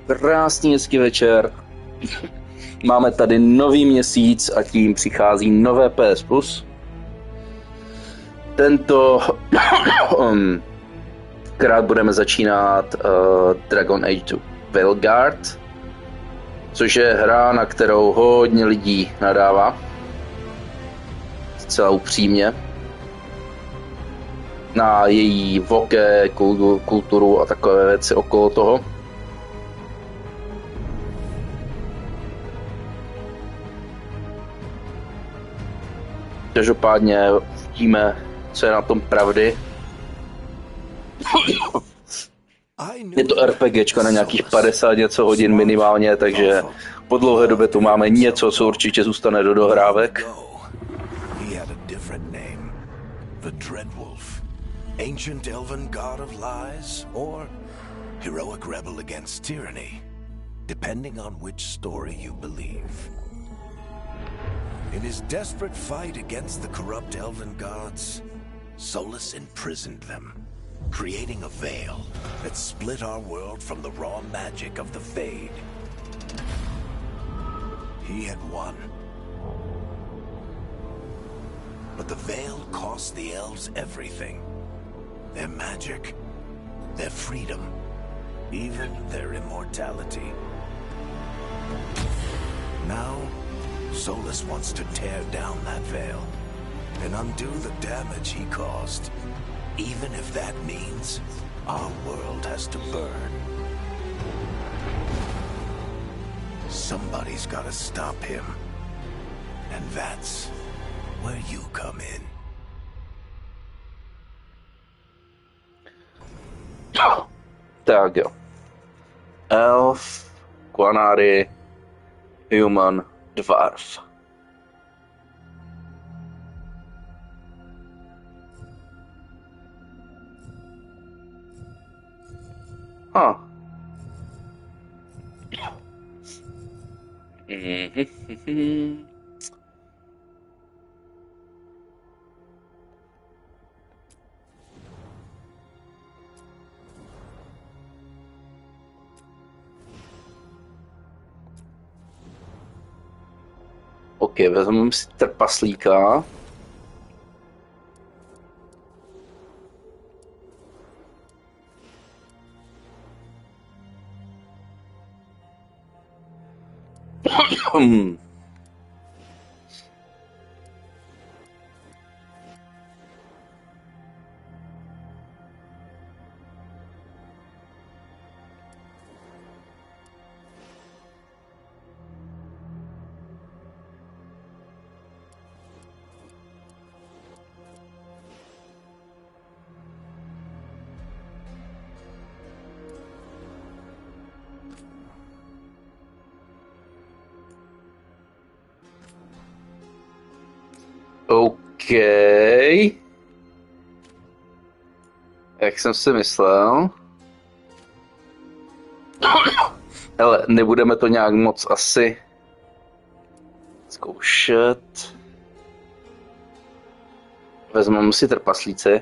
Krásný hezký večer. Máme tady nový měsíc a tím přichází nové PS Plus. Tento krát budeme začínat Dragon Age 2 Veilguard, což je hra, na kterou hodně lidí nadává. Zcela upřímně. Na její voke, kulturu a takové věci okolo toho. Každopádně uvidíme, co je na tom pravdy. Je to RPGčko na nějakých 50 něco hodin minimálně, takže po dlouhé době tu máme něco, co určitě zůstane do dohrávek. Ancient elven god of lies, or heroic rebel against tyranny, depending on which story you believe. In his desperate fight against the corrupt elven gods, Solus imprisoned them, creating a veil that split our world from the raw magic of the Fade. He had won. But the veil cost the elves everything. Their magic, their freedom, even their immortality. Now, Solus wants to tear down that veil and undo the damage he caused, even if that means our world has to burn. Somebody's gotta stop him, and that's where you come in. Tak jo. Elf, Quanari, Human, Dwarf. OK, vezmeme si trpaslíka. OK. Jak jsem si myslel. Hele, nebudeme to nějak moc asi zkoušet. Vezmeme si trpaslíci.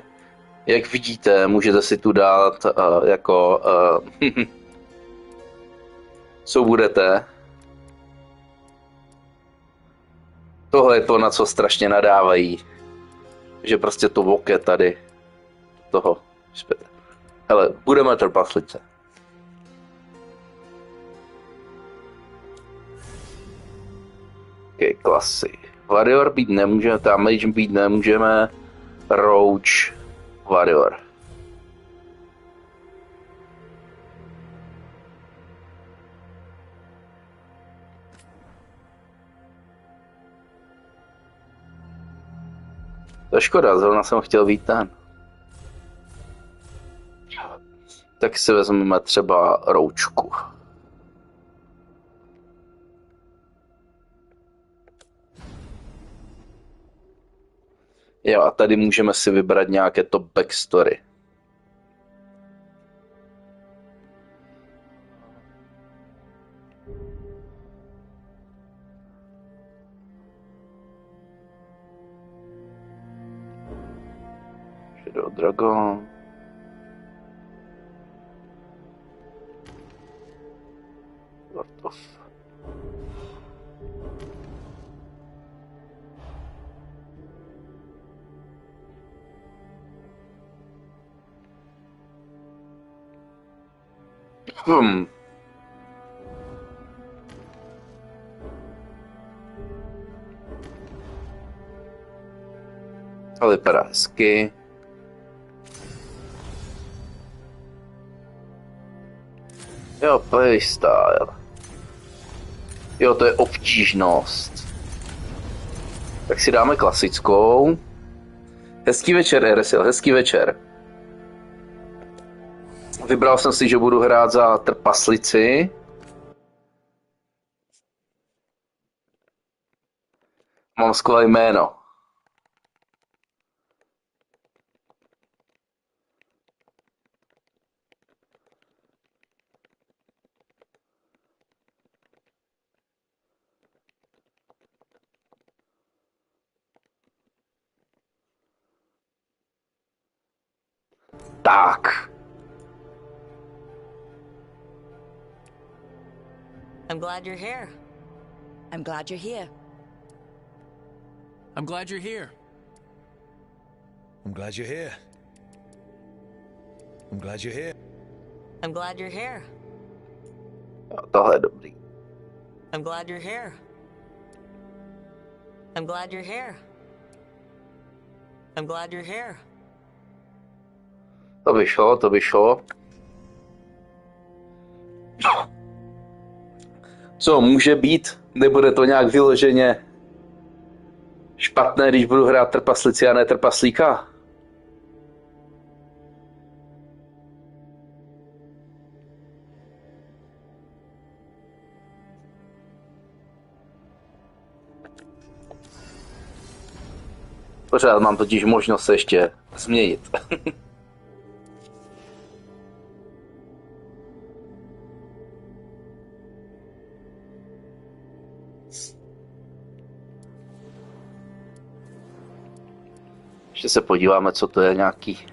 Jak vidíte, můžete si tu dát co budete. Tohle je to, na co strašně nadávají. Že prostě to voke tady toho. Hele, budeme trpaslice. Okay, klasy. Warrior být nemůžeme, damage být nemůžeme. Roach, Warrior. To je škoda, zrovna jsem chtěl být ten. Tak si vezmeme třeba roučku. Jo, a tady můžeme si vybrat nějaké to backstory. Shadow Dragon. To vypadá hezky. Jo, playstyle. Jo, to je obtížnost. Tak si dáme klasickou. Hezký večer, Eresil, hezký večer. Vybral jsem si, že budu hrát za trpaslici. Mám skvělé jméno. Tak. I'm glad you're here. I'm glad you're here. I'm glad you're here. I'm glad you're here. I'm glad you're here. I'm glad you're here. Jo, tohle je dobrý. I'm glad you're here. I'm glad you're here. I'm glad you're here. To by šlo, to by šlo. Co může být? Nebude to nějak vyloženě špatné, když budu hrát trpaslici a ne trpaslíka? Pořád mám totiž možnost se ještě změnit. Ještě se podíváme, co to je nějaký.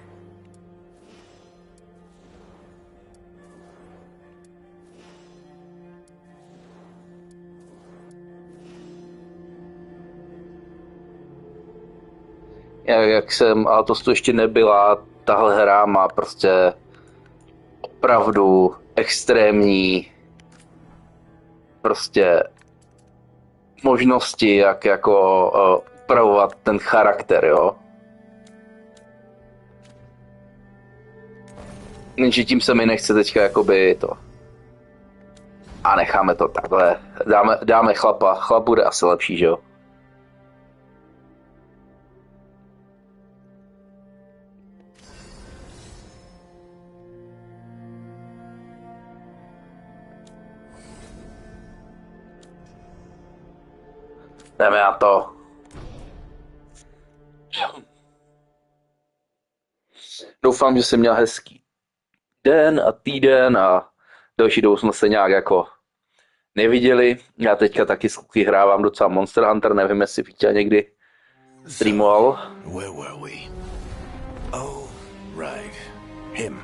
Jak jsem, ale to tu ještě nebyla, tahle hra má prostě opravdu extrémní prostě možnosti, jak jako upravovat ten charakter, jo. Jenže tím se mi nechce teďka jakoby to. A necháme to takhle. Dáme chlapa. Chlap bude asi lepší, že jo? Jdeme na to. Doufám, že jsi měl hezký den a týden a další dobu jsme se nějak jako neviděli. Já teďka taky hrávám docela Monster Hunter, nevím, jestli Vítě někdy streamoval. Where were we? Oh, right. Him.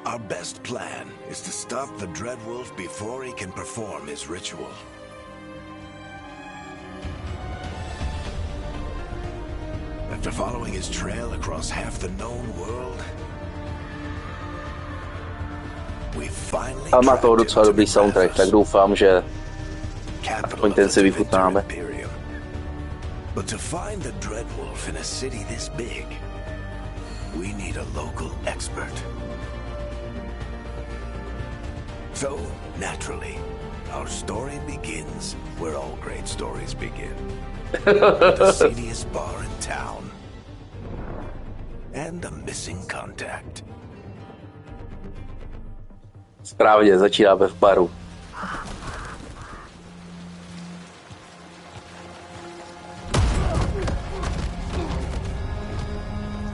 Our best plan is to stop the Dreadwolf before he can perform his ritual. After following his trail across half the known world, we finally Ale má toho docela dobrý soundtrack, tak doufám, že aspoň ten si vychutnáme. But to find the Dreadwolf in a city this big, we need a local expert. So, naturally, our story begins where all great stories begin. The seediest bar in town. And a missing contact. Správně, začínáme v baru.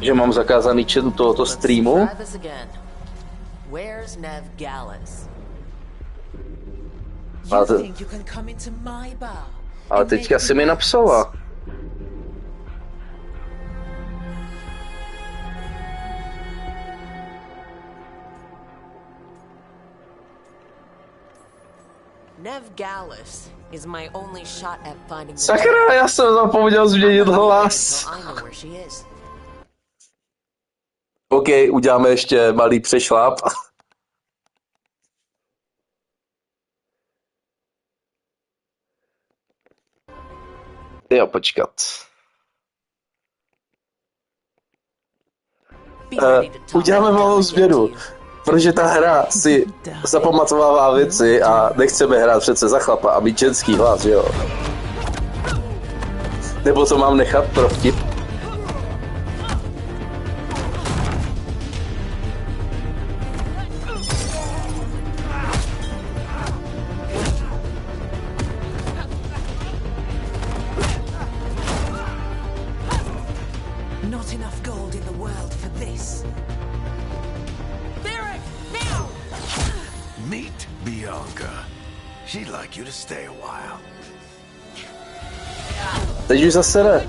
Že mám zakázaný chat u tohoto streamu. Ale teďka si mi napsala. Nev Gallus is my only shot at finding the Sakra, já jsem zapomněl změnit hlas. I know where she is. OK, uděláme ještě malý přešláp. Jo, počkat. Uděláme malou změnu, protože ta hra si zapamatovává věci a nechceme hrát přece za chlapa a mít ženský hlas, jo? Nebo to mám nechat pro vtip? Not enough gold in the world for this. Barrack, now! Meet Bianca. She'd like you to stay a while. Teď už zase ne.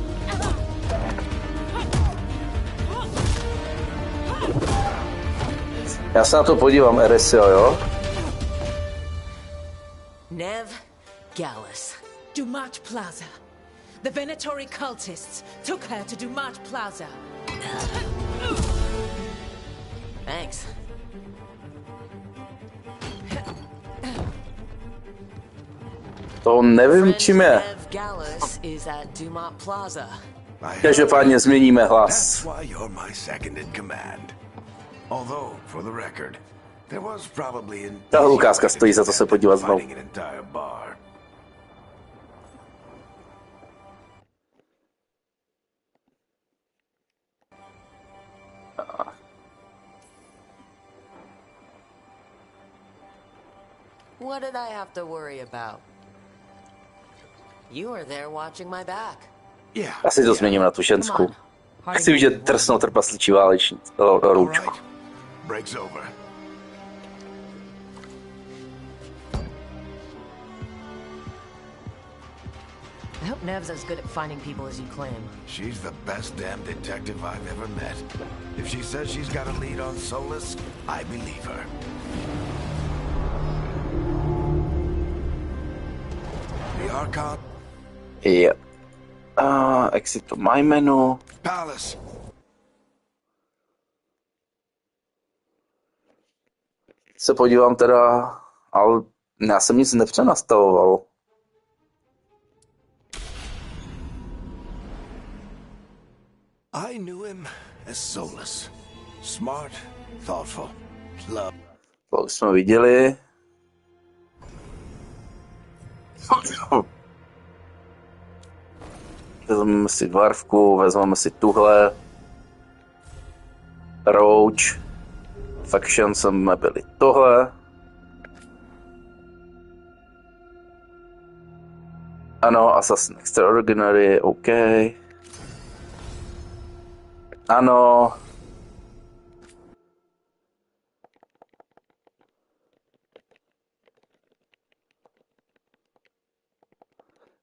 Já se na to podívám, Eresio, jo? Nev Gallus. Dumat Plaza. The Venatori cultists took her to Dumat Plaza. Thanks. To nevím, čím je. Nev Gallus is at Dumat Plaza. Každopádně změníme hlas. That's why you're my second in command. Although, for the record, there was probably an Ta ukázka stojí za to se podívat znovu. fighting an entire bar. What did I have to worry about? You were there watching my back. Yeah. Asi to změním na tu ženskou. Chci vidět drsnou trpasličí váleční roučku. Alright. Break's over. I hope Nev's as good at finding people as you claim. She's the best damn detective I've ever met. If she says she's got a lead on Solus, I believe her. The Archon? Jo. Exit to my menu. Palace. Se podívám teda, ale já jsem nic nepřenastavoval. I knew him as Solus. Smart, thoughtful, love. To už jsme viděli. Vezmeme si dvarvku, vezmeme si tuhle. Roach. Faction jsme byli tohle. Ano, Assassin Extraordinary, OK. Ano.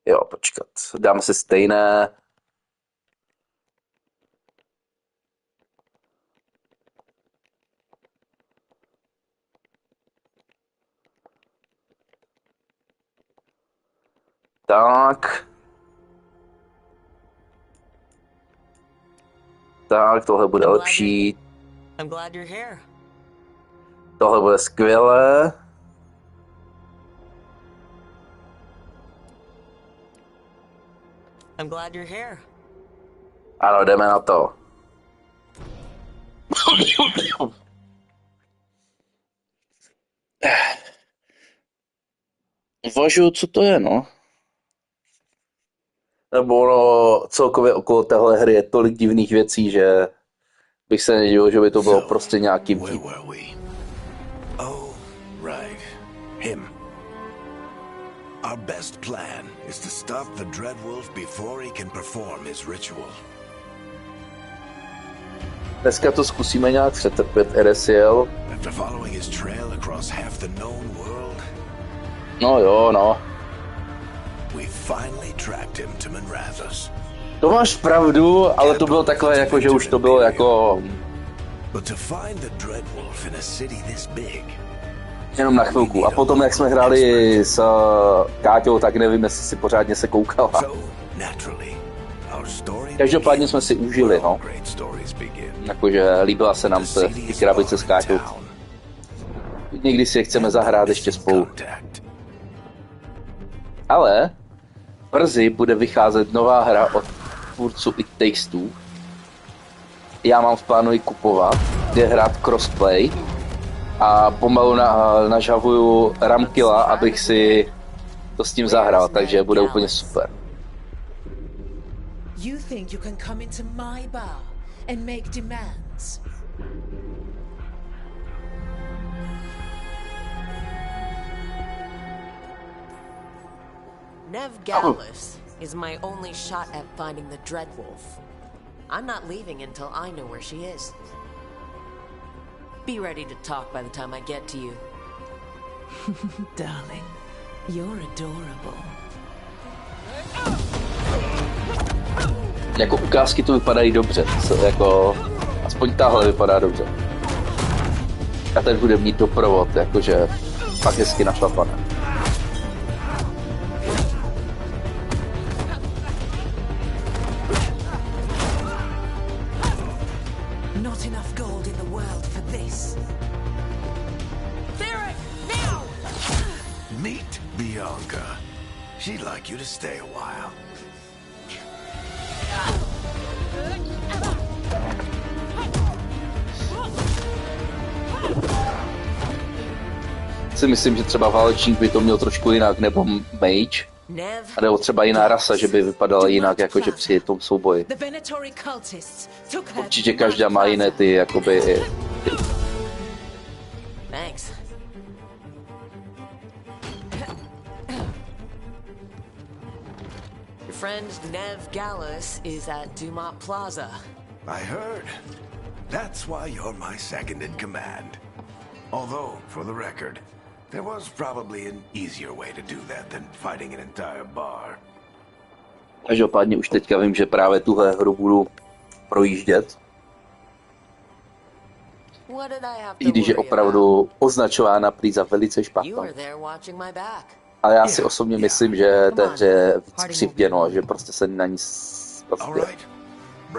Jo, počkat. Dáme si stejné. Tak. Tak, tohle bude lepší. I'm glad you're here. Tohle bude skvělé. I'm glad you're here. Ano, jdeme na to. Uvažuju, co to je, no. Nebo no, celkově okolo téhle hry je tolik divných věcí, že bych se nedivil, že by to bylo prostě nějaký Where vtip. were we? Oh, right. Him. Our best plan is to stop the Dreadwolf before he can perform his ritual. Dneska to zkusíme nějak přetrpět, Eresiel. After following his trail across half the known world, No jo, no. we finally tracked him to Manrathus. To máš pravdu, ale to bylo takové, jako že už to bylo jako... But to find the Dreadwolf in a city this big, Jenom na chvilku. A potom, jak jsme hráli s Káťou, tak nevím, jestli si pořádně se koukala. Každopádně jsme si užili, no. Jakože líbila se nám ty krabice s Káťou. Někdy si je chceme zahrát ještě spolu. Ale brzy bude vycházet nová hra od tvůrců It Takes Two. Já mám v plánu ji kupovat, kde hrát crossplay a pomalu nažavuju Ramkilla, abych si to s tím zahrál, takže bude úplně super. You think you can come into my bar and make demands? Nev Gallus is my only shot at finding the Dreadwolf. I'm not leaving until I know where she is. Be ready to talk by the time I get to you. Darling, you're adorable. Jako ukázky to vypadají dobře, jako aspoň tahle vypadá dobře. A teď bude mít doprovod, jakože fakt hezky našlapané. Not enough gold in the world for this. Clear it now! Meet Bianca. She'd like you to stay a while. Si myslím, že třeba válečník by to měl trošku jinak, nebo mage, a nebo třeba jiná rasa, že by vypadala jinak, jakože při tom souboji. Určitě každá má jiné ty, jakoby... Thanks. Your friend Nev Gallus is at Dumont Plaza. I heard. That's why you're my second in command. Although, for the record, there was probably an easier way to do that than fighting an entire bar. Každopádně už teďka vím, že právě tuhle hru budu projíždět. I když je opravdu označována prý za velice špatnou. Ale já si osobně myslím, že té hře je víc křivděno a že prostě se na ní prostě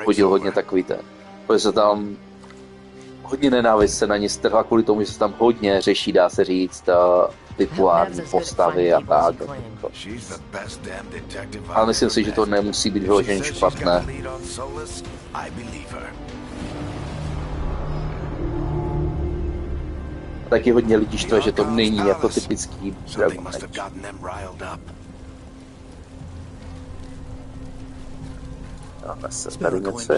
hodil hodně takový ten. Protože se tam hodně nenávist se na ní strhla kvůli tomu, že se tam hodně řeší, dá se říct, bipolární postavy a tak. Ale myslím si, že to nemusí být vyloženě špatné. Taky hodně lidí štve, že to není jako typický Dragon Age. Dáme se tady něco.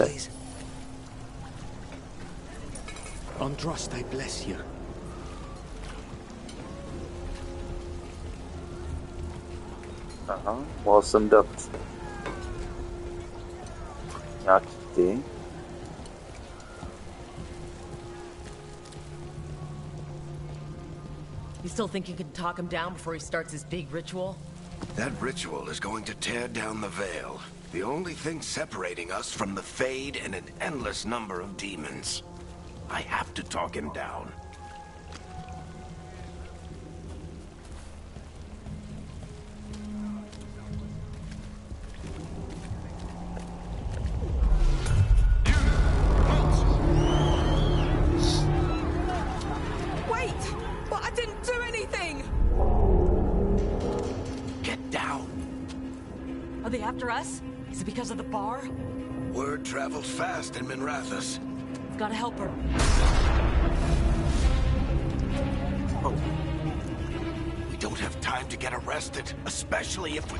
Androst, I bless you. Aha, mohl jsem dát nějaký ty. You still think you can talk him down before he starts his big ritual? That ritual is going to tear down the veil. The only thing separating us from the Fade and an endless number of demons. I have to talk him down. Wait! But I didn't do anything! Get down. Are they after us? Is it because of the bar? Word travels fast in Minrathous. We've got to help her. Oh. We don't have time to get arrested, especially if we...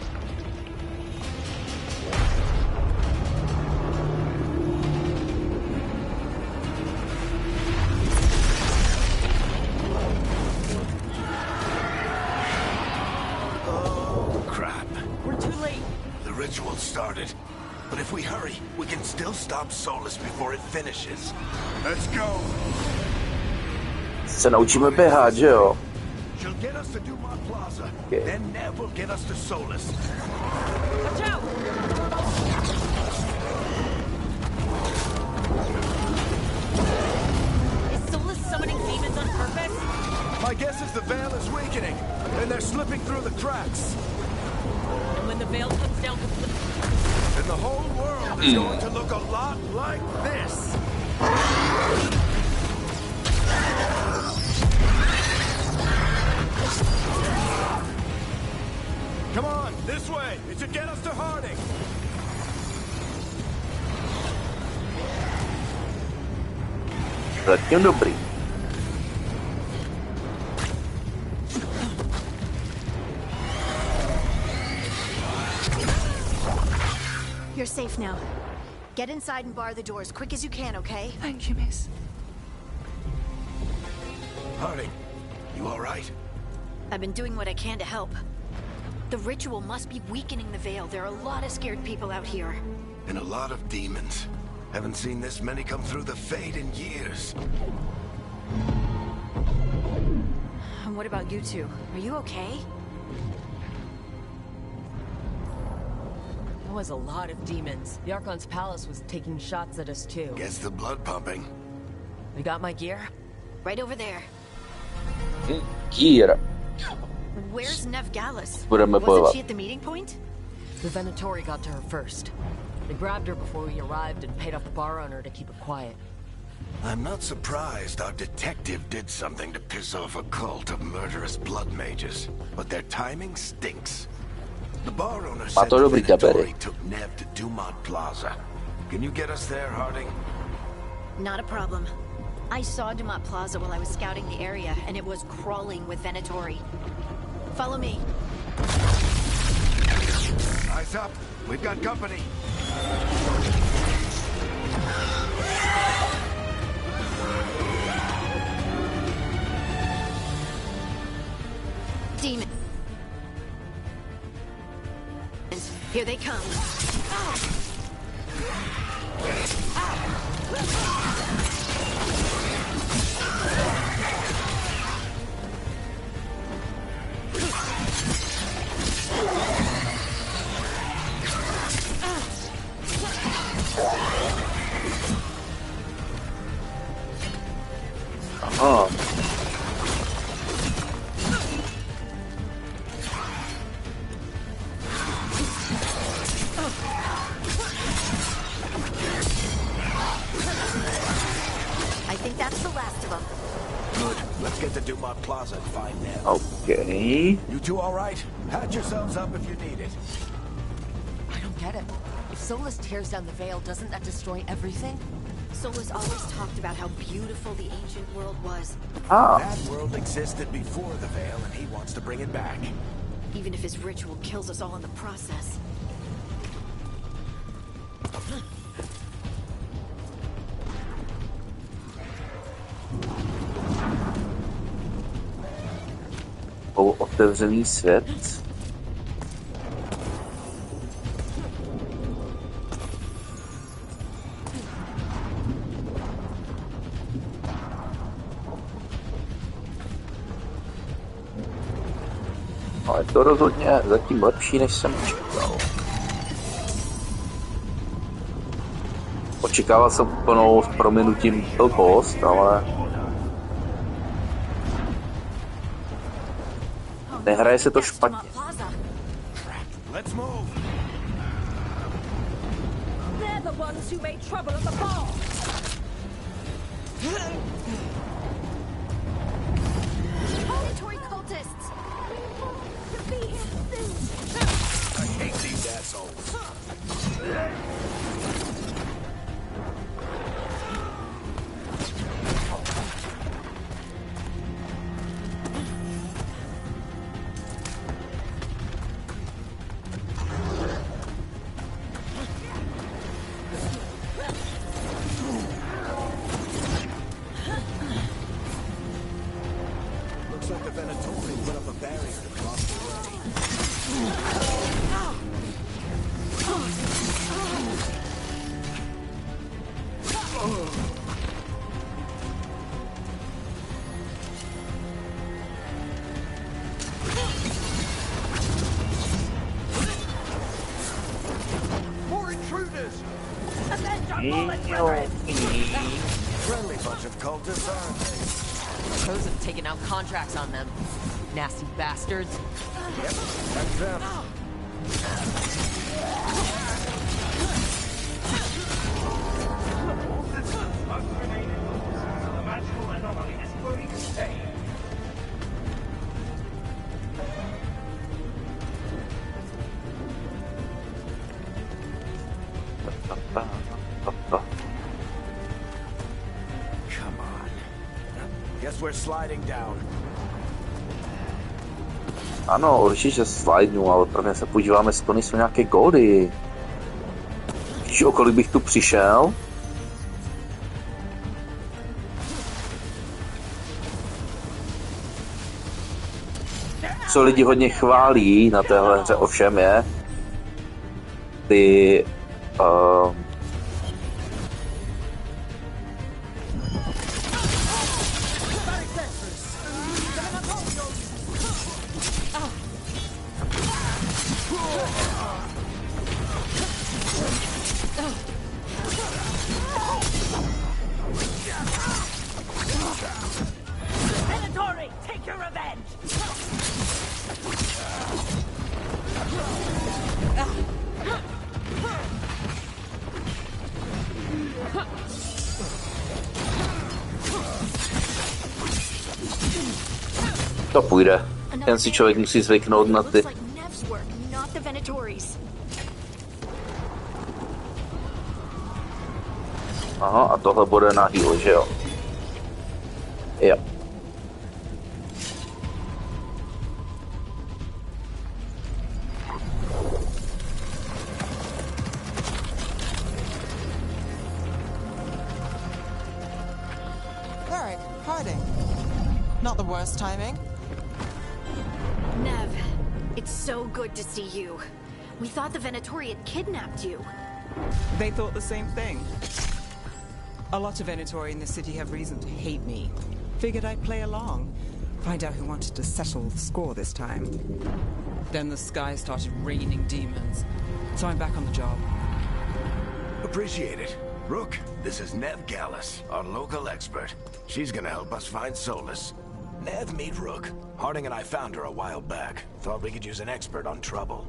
Oh, crap. We're too late. The ritual started. But if we hurry, we can still stop Solus before it finishes. Let's go. Se naučíme běhat, že jo? She'll get us to Dumont Plaza. Then Nev will get us to Solus. Watch out! Is Solus summoning demons on purpose? My My guess is the veil is weakening, and they're slipping through the cracks. And when the veil comes down completely, And the whole world is going to look a lot like this. Come on, this way. It should get us to Harding. Zatím dobrý. You're safe now. Get inside and bar the door as quick as you can, okay? Thank you, miss. Harding, you all right? I've been doing what I can to help. The ritual must be weakening the veil. There are a lot of scared people out here. And a lot of demons. Haven't seen this many come through the Fade in years. And what about you two? Are you okay? there was a lot of demons. The Archon's palace was taking shots at us too. Gets the blood pumping. We got my gear? Right over there. Gear. Where's Nev Gallus? Budeme Wasn't bojovat. she at the meeting point? The Venatori got to her first. They grabbed her before we arrived and paid off the bar owner to keep it quiet. I'm not surprised our detective did something to piss off a cult of murderous blood mages, but their timing stinks. The bar owner said to the dobrý kabery. Venatori took Nev to Dumont Plaza. Can you get us there, Harding? Not a problem. I saw Dumont Plaza while I was scouting the area, and it was crawling with Venatori. Follow me. Eyes up. We've got company. Demon. Here they come. Aha. I think that's the last of them. Good. Let's get to Dumont Plaza and find Nev. Okay. You two all right? Patch yourselves up if you need it. I don't get it. If Solus tears down the veil, doesn't that destroy everything? Solus always talked about how beautiful the ancient world was, Ah. That world existed before the Veil, and he wants to bring it back. even if his ritual kills us all in the process. Otevřený svět. Ale to rozhodně zatím lepší, než jsem čekal. Očekával jsem úplnou s prominutím blbost, ale nehraje se to špatně. Let's move. They're the ones who made trouble at the bar. Auditory cultists! I hate these assholes. Looks like the Venatori put up a barrier to block the way. More intruders! Friendly bunch of cultists, aren't they? Pros have taken out contracts on them. Nasty bastards. Yep, that's them. Come on. Guess we're sliding down. Ano, určitě slidenu, ale prvně se podíváme, jestli to nejsou nějaké goldy. Víš, o kolik bych tu přišel? Co lidi hodně chválí na téhle hře ovšem je ty to půjde. Jen si člověk musí zvyknout na ty. Aha, a tohle bude na heal, že jo? Jo. Varric, hiding. Not the worst timing. Nev, it's so good to see you. We thought the Venatori had kidnapped you. They thought the same thing. A lot of Venatori in the city have reason to hate me. Figured I'd play along. Find out who wanted to settle the score this time. Then the sky started raining demons. So I'm back on the job. Appreciate it. Rook, this is Nev Gallus, our local expert. She's gonna help us find Solus. Nev, meet Rook. Harding and I found her a while back. Thought we could use an expert on trouble.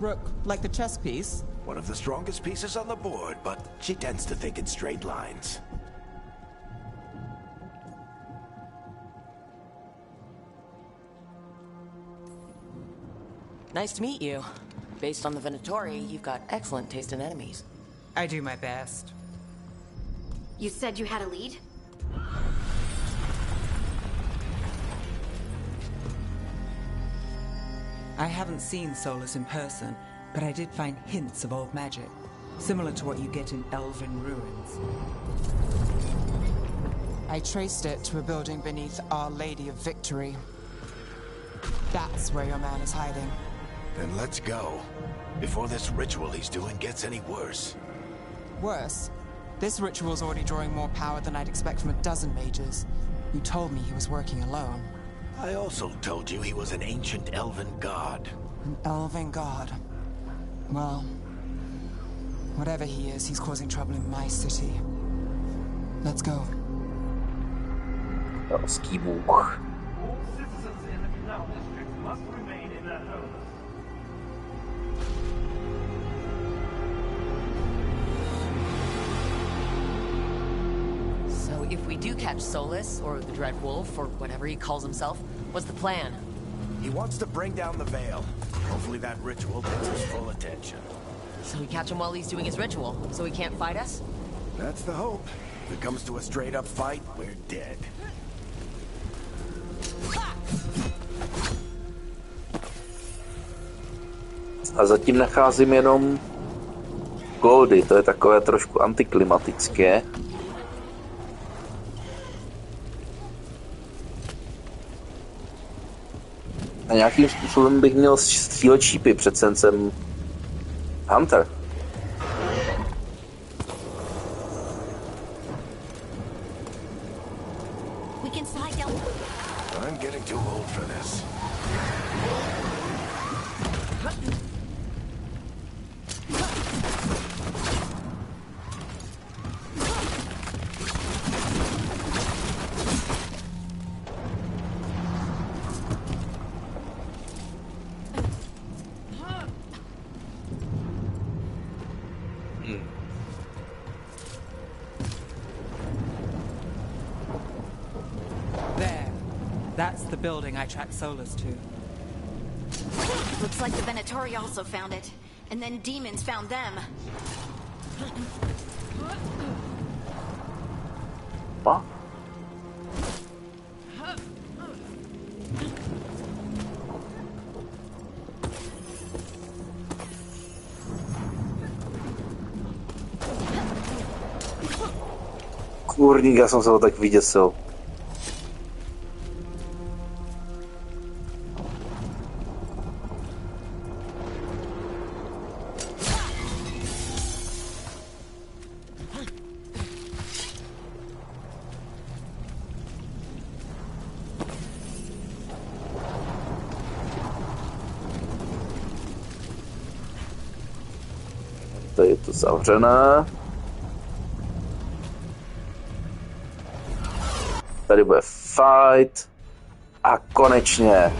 Rook, like the chess piece? One of the strongest pieces on the board, but she tends to think in straight lines. Nice to meet you. Based on the Venatori, you've got excellent taste in enemies. I do my best. You said you had a lead? I haven't seen Solus in person, but I did find hints of old magic, similar to what you get in elven ruins. I traced it to a building beneath Our Lady of Victory. That's where your man is hiding. Then let's go. Before this ritual he's doing gets any worse. Worse, this ritual's already drawing more power than I'd expect from a dozen mages. You told me he was working alone. I also told you he was an ancient elven god. An elven god. Well, whatever he is, he's causing trouble in my city. Let's go. Elský bůh. All citizens in the canal district must remain in their homes. So if we do catch Solus, or the Dreadwolf, or whatever he calls himself, what's the plan? He wants to bring down the veil. Hopefully that ritual gets his full attention. So we catch him while he's doing his ritual, so he can't fight us? That's the hope. If it comes to a straight-up fight, we're dead. A zatím nacházím jenom goldy, to je takové trošku antiklimatické. A nějakým způsobem bych měl střílet šípy, přece jsem Hunter. We can slide down. I'm getting too old for this. That's the building I tracked Solus to. Looks like the Venatori also found it. And then demons found them. Pa? Kurník, já jsem se ho tak vyděsil. Tady je to zavřené. Tady bude fight. A konečně.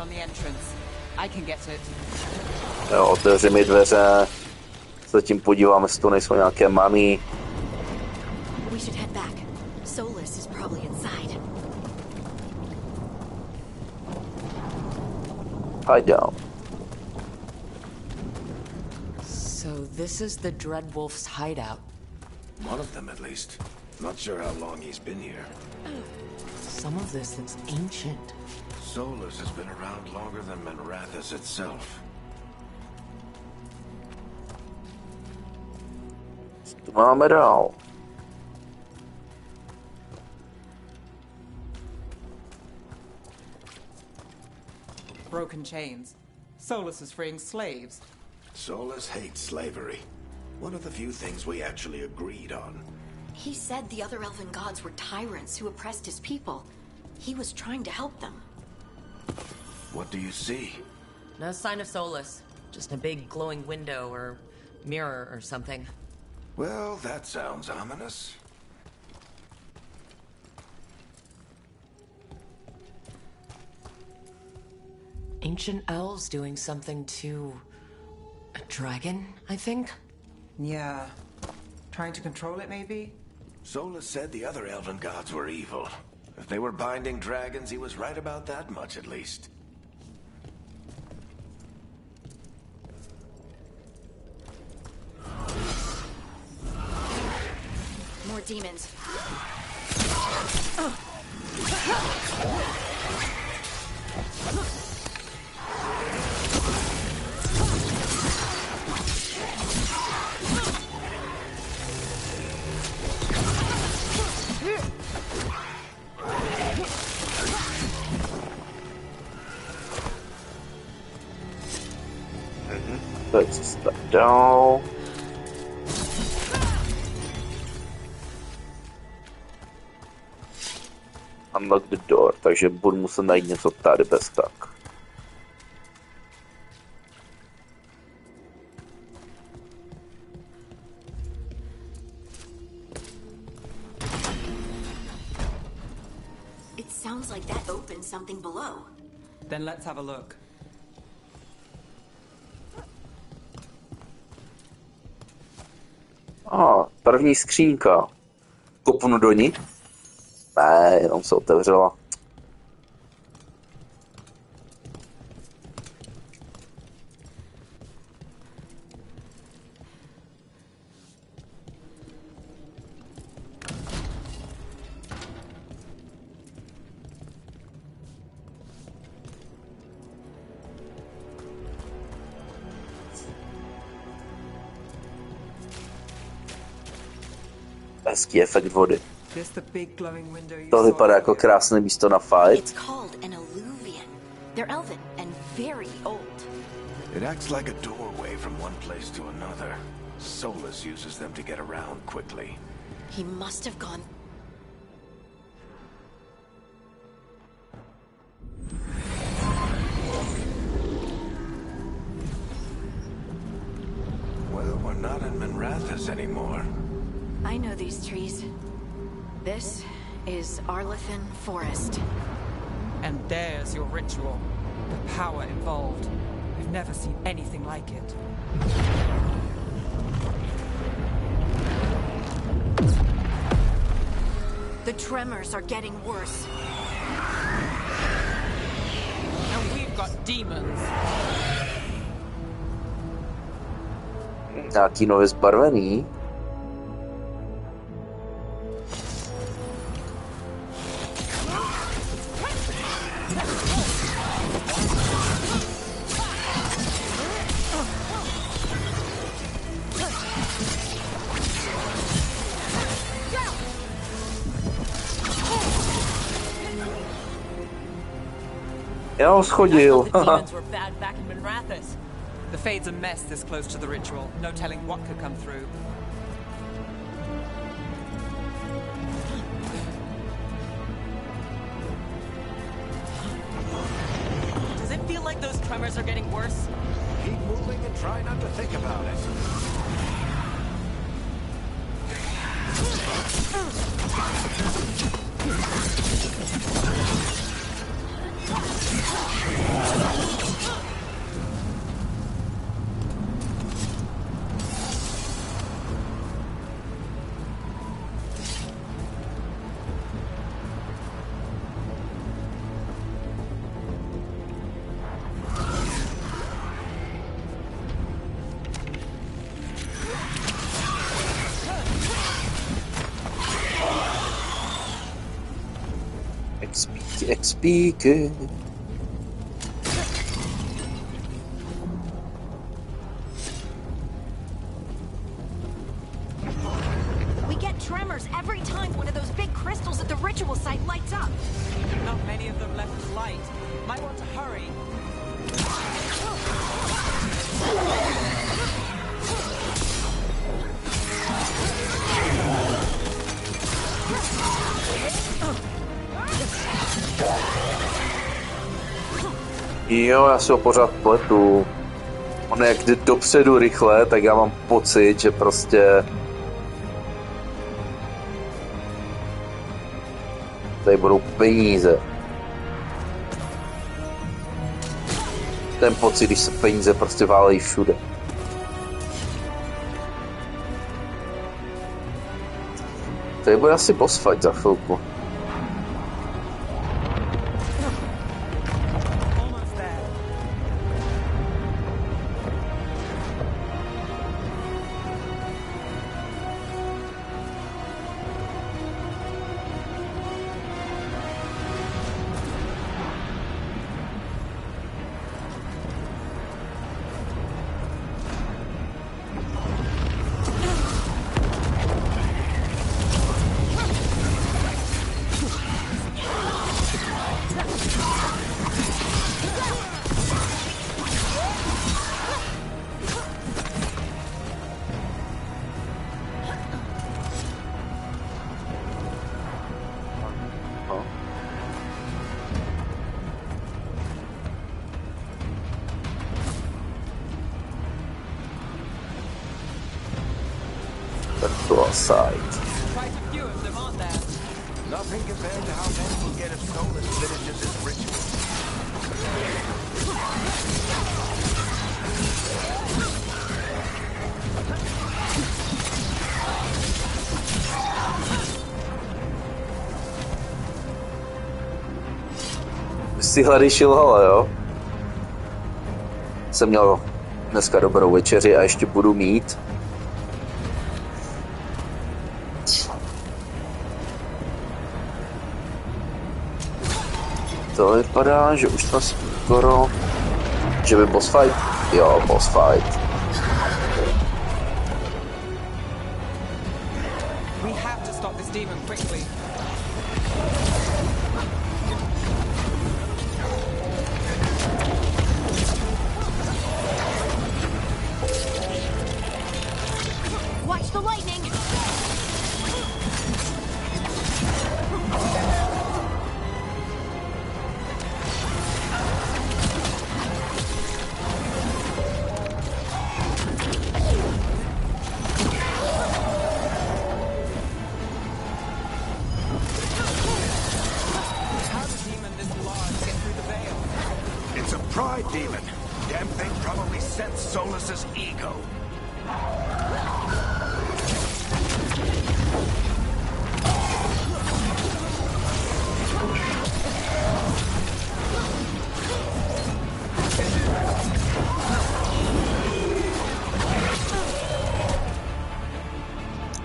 On the entrance. I can get it. Jo, otevři mi dveře. Zatím podíváme, jestli to nejsou nějaké many. We should head back. Solus is probably inside. Hide down. So this is the Dreadwolf's hideout. One of them, at least. Not sure how long he's been here. Some of this looks ancient. Solus has been around longer than Manrathus itself. Tu máme dál. Broken chains. Solus is freeing slaves. Solus hates slavery. One of the few things we actually agreed on. He said the other elven gods were tyrants who oppressed his people. He was trying to help them. What do you see? No sign of Solus. Just a big glowing window or mirror or something. Well, that sounds ominous. Ancient elves doing something to a dragon, I think? Yeah. Trying to control it, maybe? Solus said the other elven gods were evil. If they were binding dragons, he was right about that much, at least. More demons. Let's step down. Unlock the door, takže budu muset najít něco tady bez tak. It sounds like that opened something below. Then let's have a look. První skřínka. Kopnu do ní? Ne, jenom se otevřela. Hezký efekt vody. Just the big glowing window you To saw vypadá jako earlier. krásné místo na fight. It's called an alluvian. They're elven and very old. It acts like a doorway from one place to another. Solus uses them to get around quickly. He must have gone. Well, we're not in Minrathous anymore. I know these trees. This is Arlethan Forest. And there's your ritual. The power involved. We've never seen anything like it. The tremors are getting worse. And we've got demons. Nějaký nově zbarvený. Já ho schodil. The demons were bad back in Minrathous. The Fade's a mess this close to the ritual. No telling what could come through. Does it feel like those tremors are getting worse? Keep moving and try not to think about it. Expíky. We get tremors every time one of those big crystals at the ritual site lights up. Not many of them left in light. Might want to hurry. Jo, já si ho pořád pletu. On jak jde dopředu rychle, tak já mám pocit, že prostě... Tady budou peníze. Ten pocit, když se peníze prostě válejí všude. Tady bude asi boss fight za chvilku. Side. Quite a few of them, aren't there? Nothing compared to how many will get if Solus finishes his ritual. Si hlady šilhala, jo? Jsem měl dneska dobrou večeři a ještě budu mít. To vypadá, že už jsme skoro... Že by boss fight? Jo, boss fight. We have to demon quickly. Watch the lightning! How does a demon this large get through the veil? It's a pride demon. Damn thing probably sensed Solus's ego.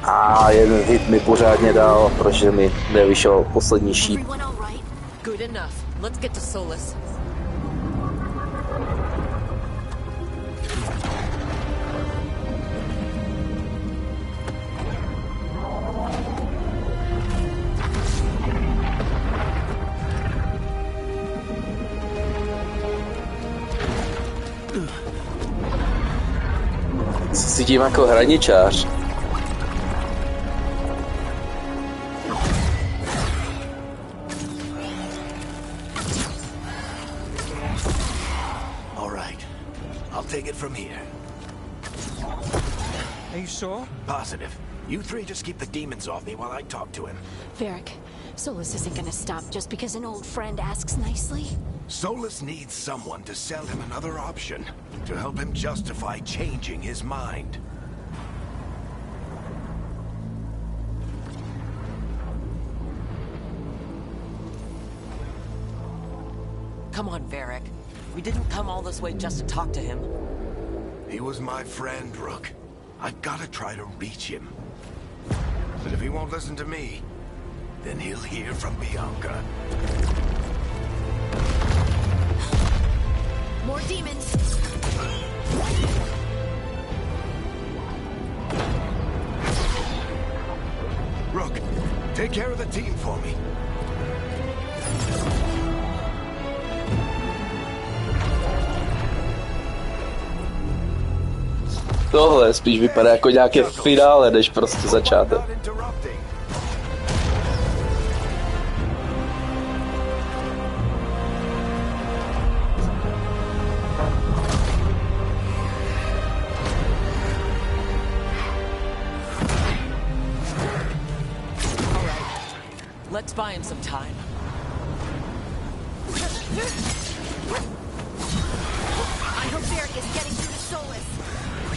A jeden hit mi pořádně dal, protože mi nevyšel poslední šíp. Everyone all right? Good enough. Let's get to Solus. Se cítím jako hraničář. All right. I'll take it from here. Are you sure? Positive. You three just keep the demons off me while I talk to him. Varric, Solus isn't gonna stop just because an old friend asks nicely. Solus needs someone to sell him another option, to help him justify changing his mind. Come on, Varric. We didn't come all this way just to talk to him. He was my friend, Rook. I gotta try to reach him. But if he won't listen to me, then he'll hear from Bianca. More demons! Rook, take care of the team for me. Tohle spíš vypadá jako nějaké finále, než prostě začátek. Not interrupting. Let's buy him some time. I hope Varric is getting through to Solus.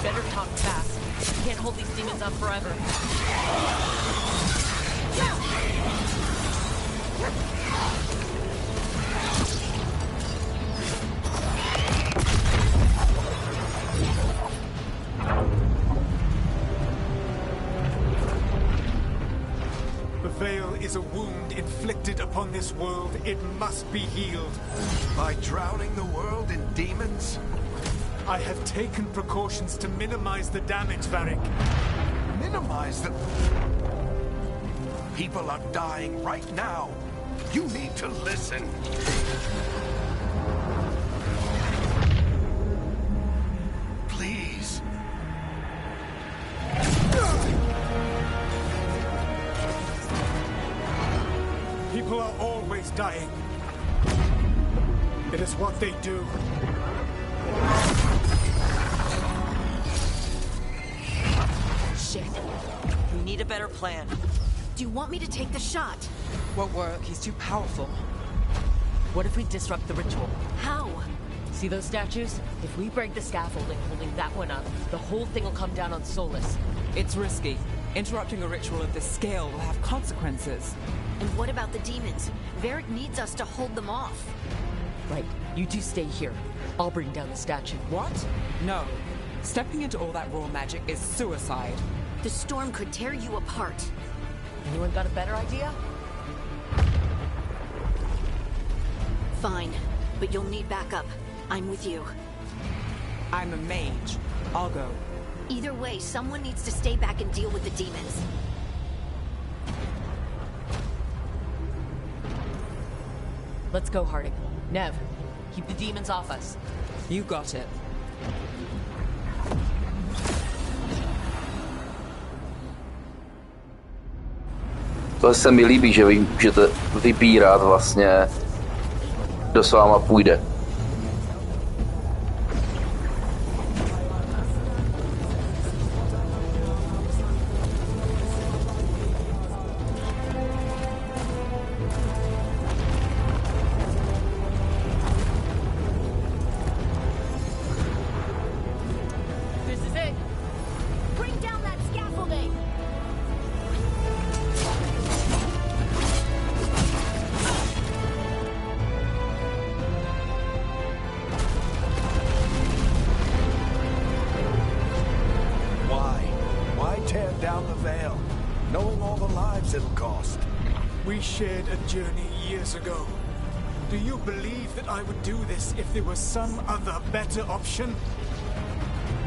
Better talk fast. Can't hold these demons up forever. The veil is a wound inflicted upon this world. It must be healed. By drowning the world in demons? I have taken precautions to minimize the damage, Varric. Minimize the... People are dying right now. You need to listen. Please. People are always dying. It is what they do. Shit. We need a better plan. Do you want me to take the shot? Won't work. He's too powerful. What if we disrupt the ritual? How? See those statues? If we break the scaffolding holding that one up, the whole thing will come down on Solus. It's risky. Interrupting a ritual of this scale will have consequences. And what about the demons? Varric needs us to hold them off. Right. You two stay here. I'll bring down the statue. What? No. Stepping into all that raw magic is suicide. The storm could tear you apart. Anyone got a better idea? Fine, but you'll need backup. I'm with you. I'm a mage. I'll go. Either way, someone needs to stay back and deal with the demons. Let's go, Harding. Nev, keep the demons off us. You got it. To se mi líbí, že vy můžete vybírat vlastně, kdo s váma půjde. We shared a journey years ago. Do you believe that I would do this if there was some other better option?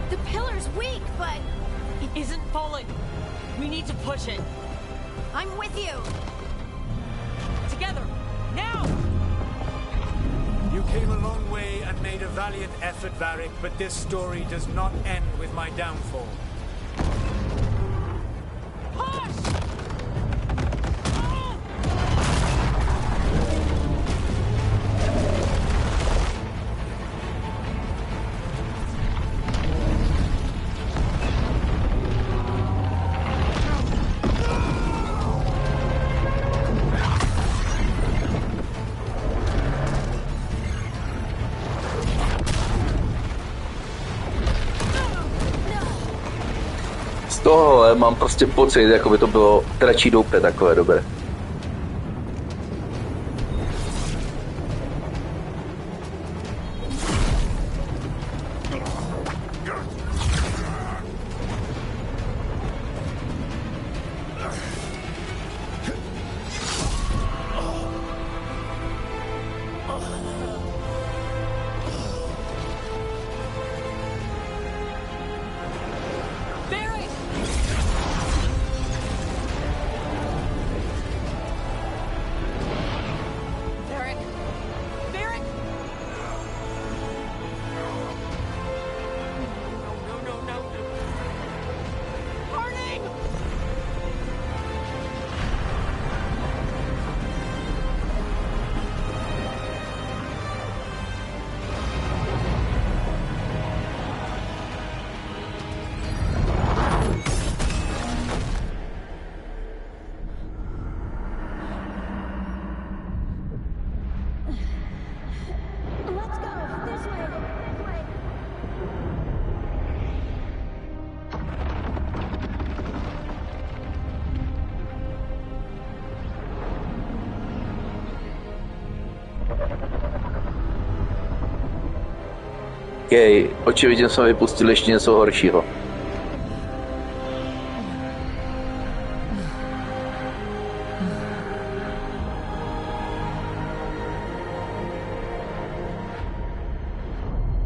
The pillar's weak, but... It isn't falling. We need to push it. I'm with you. Together. Now! You came a long way and made a valiant effort, Varric, but this story does not end with my downfall. Tohle mám prostě pocit, jako by to bylo dračí doupě takové dobré. Jej, očividně jsme vypustili ještě něco horšího.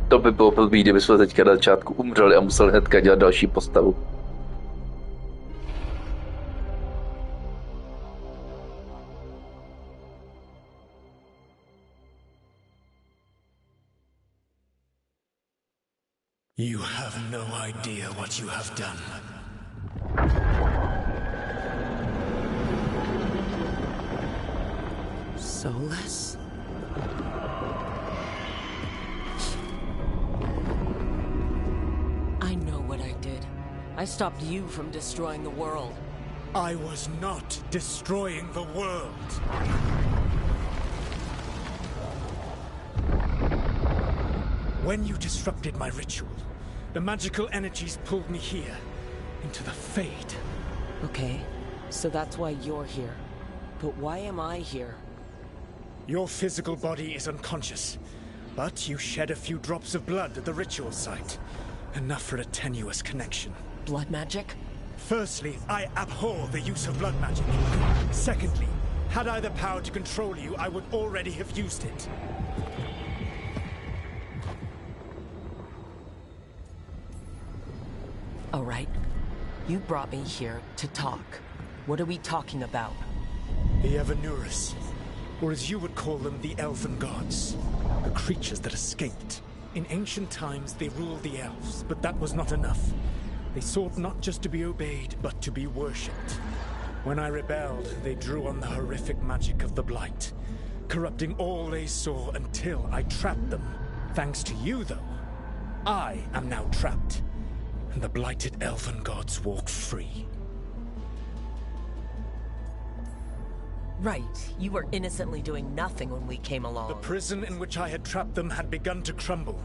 To by bylo blbý, kdyby jsme teďka na začátku umřeli a museli hnedka dělat další postavu. You have no idea what you have done. Soulless? I know what I did. I stopped you from destroying the world. I was not destroying the world. When you disrupted my ritual, the magical energies pulled me here, into the Fade. Okay, so that's why you're here. But why am I here? Your physical body is unconscious, but you shed a few drops of blood at the ritual site. Enough for a tenuous connection. Blood magic? Firstly, I abhor the use of blood magic. Secondly, had I the power to control you, I would already have used it. All right. You brought me here to talk. What are we talking about? The Evanurus. or as you would call them, the elven gods. The creatures that escaped. In ancient times, they ruled the elves, but that was not enough. They sought not just to be obeyed, but to be worshipped. When I rebelled, they drew on the horrific magic of the Blight, corrupting all they saw until I trapped them. Thanks to you, though, I am now trapped, and the blighted elven gods walk free. Right. You were innocently doing nothing when we came along. The prison in which I had trapped them had begun to crumble.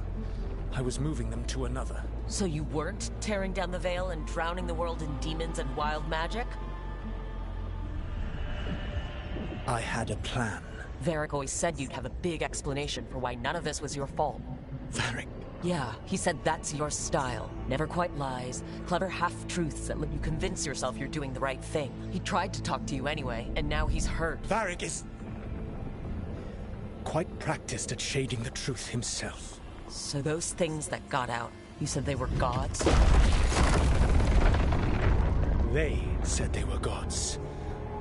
I was moving them to another. So you weren't tearing down the veil and drowning the world in demons and wild magic? I had a plan. Varric always said you'd have a big explanation for why none of this was your fault. Varric? Yeah, he said that's your style. Never quite lies. Clever half-truths that let you convince yourself you're doing the right thing. He tried to talk to you anyway, and now he's hurt. Varric is quite practiced at shading the truth himself. So those things that got out, you said they were gods? They said they were gods.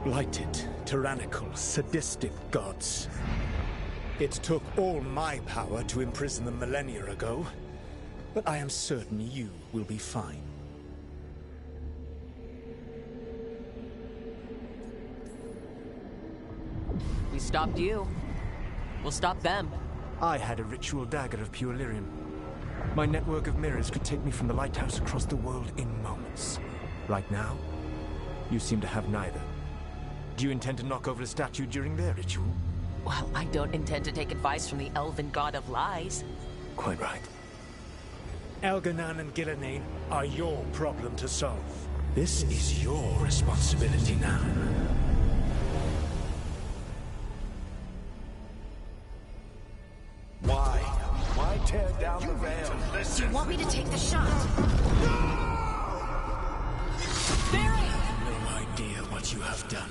Blighted, tyrannical, sadistic gods. It took all my power to imprison them millennia ago, but I am certain you will be fine. We stopped you. We'll stop them. I had a ritual dagger of pure lyrium. My network of mirrors could take me from the lighthouse across the world in moments. Right now, you seem to have neither. Do you intend to knock over a statue during their ritual? Well, I don't intend to take advice from the elven god of lies. Quite right. Elganan and Gillenane are your problem to solve. This is your responsibility now. Why tear down the veil? Do you want me to take the shot? No idea what you have done.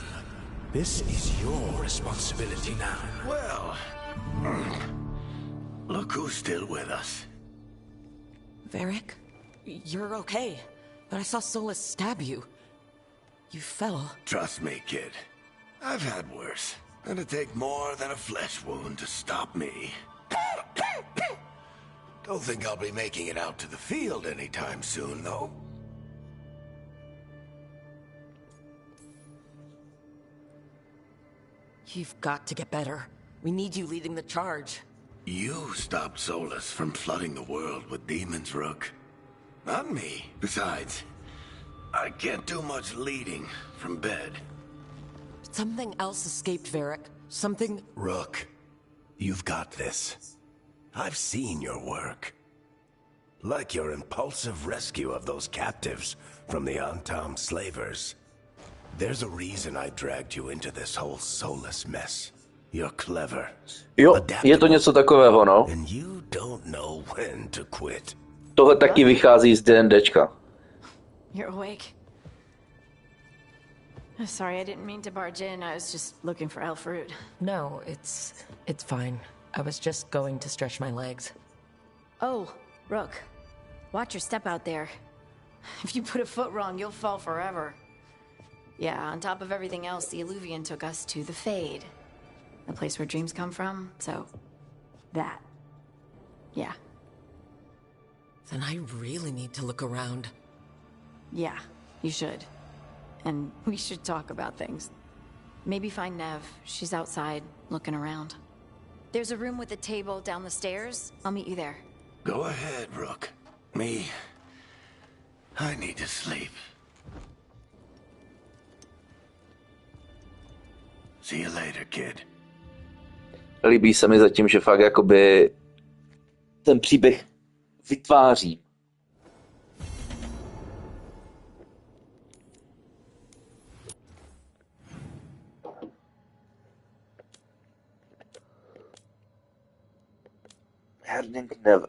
This is your responsibility now. Well, look who's still with us. Varric, you're okay. But I saw Solus stab you. You fell. Trust me, kid. I've had worse. It'd take more than a flesh wound to stop me. Don't think I'll be making it out to the field anytime soon, though. You've got to get better. We need you leading the charge. You stopped Solus from flooding the world with demons, Rook. Not me. Besides, I can't do much leading from bed. Something else escaped, Varric. Something... Rook, you've got this. I've seen your work. Like your impulsive rescue of those captives from the Antam slavers. There's a reason I dragged you into this whole Solus mess. You're clever. Jo, je to něco takového, no. And you don't know when to quit. Tohle taky vychází z D&Dčka. You're awake. Sorry, I didn't mean to barge in. I was just looking for Elfroot. No, it's fine. I was just going to stretch my legs. Oh, Rook. Watch your step out there. If you put a foot wrong, you'll fall forever. Yeah, on top of everything else, the Illuvian took us to the Fade. The place where dreams come from, so... that. Yeah. Then I really need to look around. Yeah, you should. And we should talk about things. Maybe find Nev. She's outside, looking around. There's a room with a table down the stairs. I'll meet you there. Go ahead, Rook. Me... I need to sleep. See you later, kid. Líbí se mi zatím, že fakt jakoby ten příběh vytváří. Herning Nev.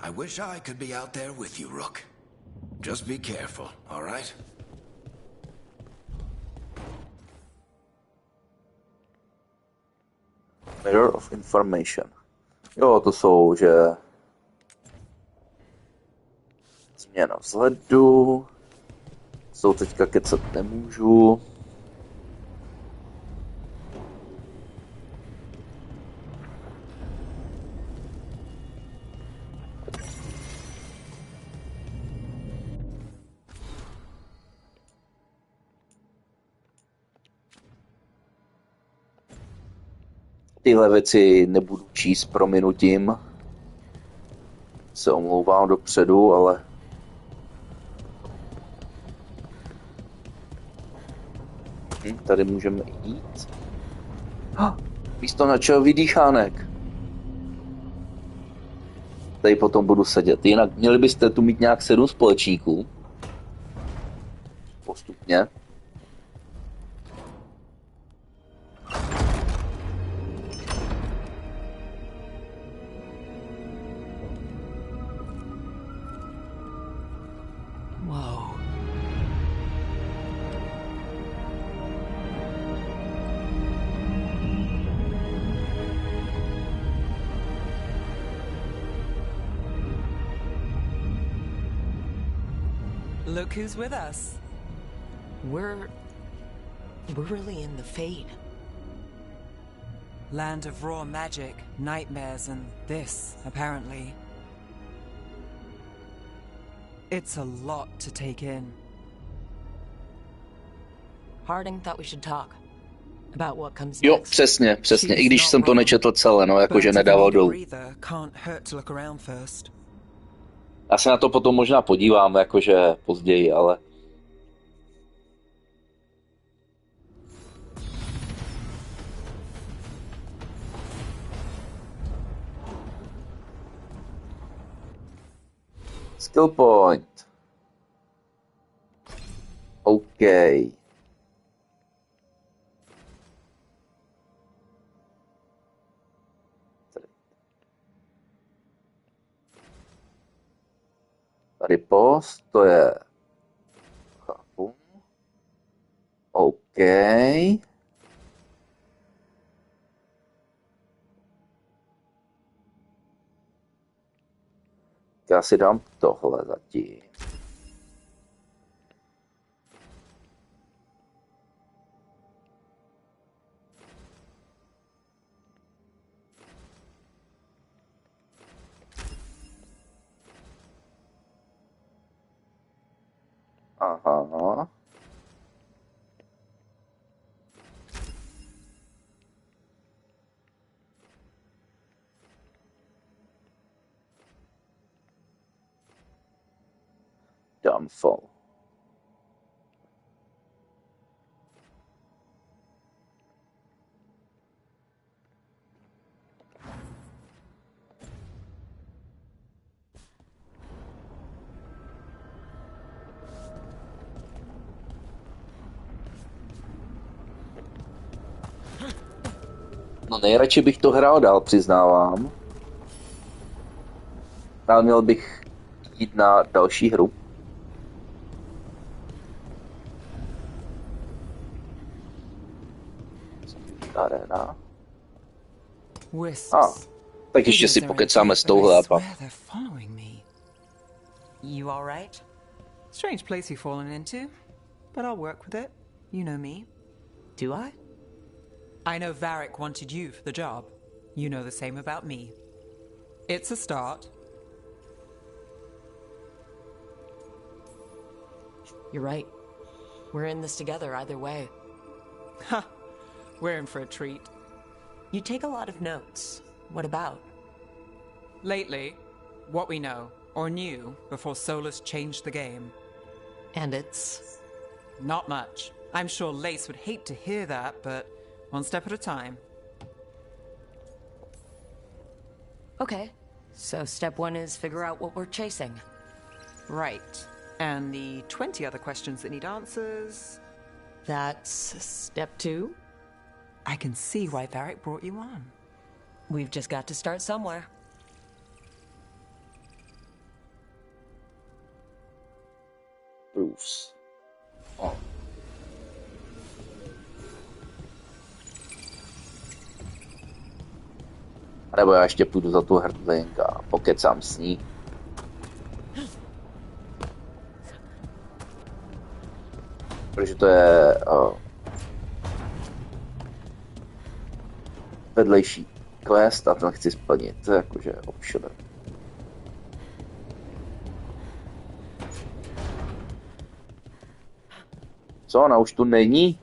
I wish I could be out there with you, Rook. Just be careful, all right? Mirror of Information. Jo, to jsou, že Je na vzhledu. Jsou teďka kecat nemůžu. Tyhle věci nebudu číst prominutím. Se omlouvám dopředu, ale... Tady můžeme jít. Místo na čelový dýchánek. Tady potom budu sedět. Jinak měli byste tu mít nějak 7 společníků. Postupně. Look who's with us. We're really in the Fade. Land of raw magic, nightmares, and this, apparently. It's a lot to take in. Harding thought we should talk about what comes Jo, next. přesně. I když jsem to nečetl celé, no, jakože nedával dolů. Can't hurt to look around first. Já se na to potom možná podívám, jakože později, ale... Skill point. OK. Tady post, to je... Chápu. OK. Já si dám tohle zatím. Aha. Downfall. No nejradši bych to hrál dál, přiznávám. Ale měl bych jít na další hru. Arena. Tak ještě si pokecáme s touhle a pak. You all right? Strange place you've fallen into, but I'll work with it. You know me. Do I? I know Varric wanted you for the job. You know the same about me. It's a start. You're right. We're in this together either way. Ha! We're in for a treat. You take a lot of notes. What about? Lately, what we know, or knew, before Solus changed the game. And it's? Not much. I'm sure Lace would hate to hear that, but one step at a time. Okay. So step 1 is figure out what we're chasing. Right. And the 20 other questions that need answers... That's step 2? I can see why Varric brought you on. We've just got to start somewhere. Proofs. Oh. A nebo já ještě půjdu za tu hrdlenka a pokecám s ní. Protože to je vedlejší quest a ten chci splnit. To je jakože optional. Co, ona už tu není?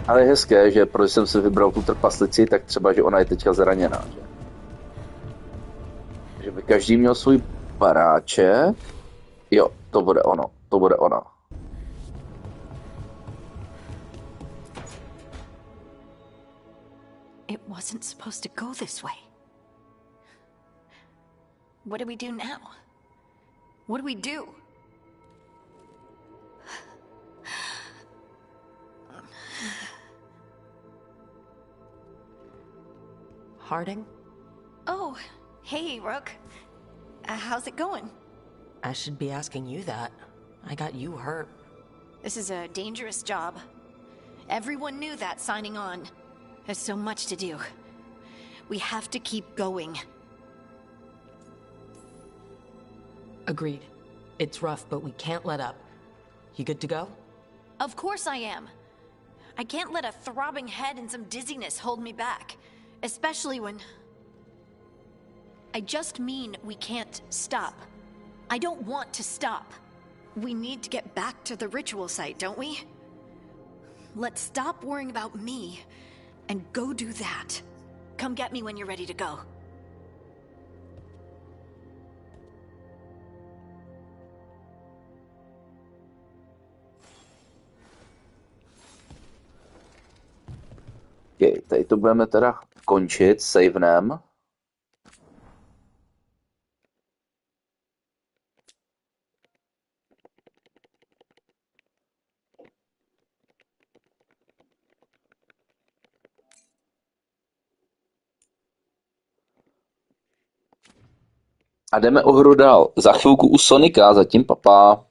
Ale je hezké, že protože jsem si vybral tu trpaslici, tak třeba, že ona je teďka zraněná, že? Že by každý měl svůj baráček. Jo, to bude ono, to bude ona. It wasn't supposed to go this way. What do we do now? What do we do? Harding? Oh, hey, Rook. How's it going? I should be asking you that. I got you hurt. This is a dangerous job. Everyone knew that signing on. There's so much to do. We have to keep going. Agreed. It's rough, but we can't let up. You good to go? Of course I am. I can't let a throbbing head and some dizziness hold me back. Especially when... I just mean we can't stop. I don't want to stop. We need to get back to the ritual site, don't we? Let's stop worrying about me and go do that. Come get me when you're ready to go. Okay, tady to budeme teda končit savenem. A jdeme o hru dál. Za chvilku u Sonika, zatím papá.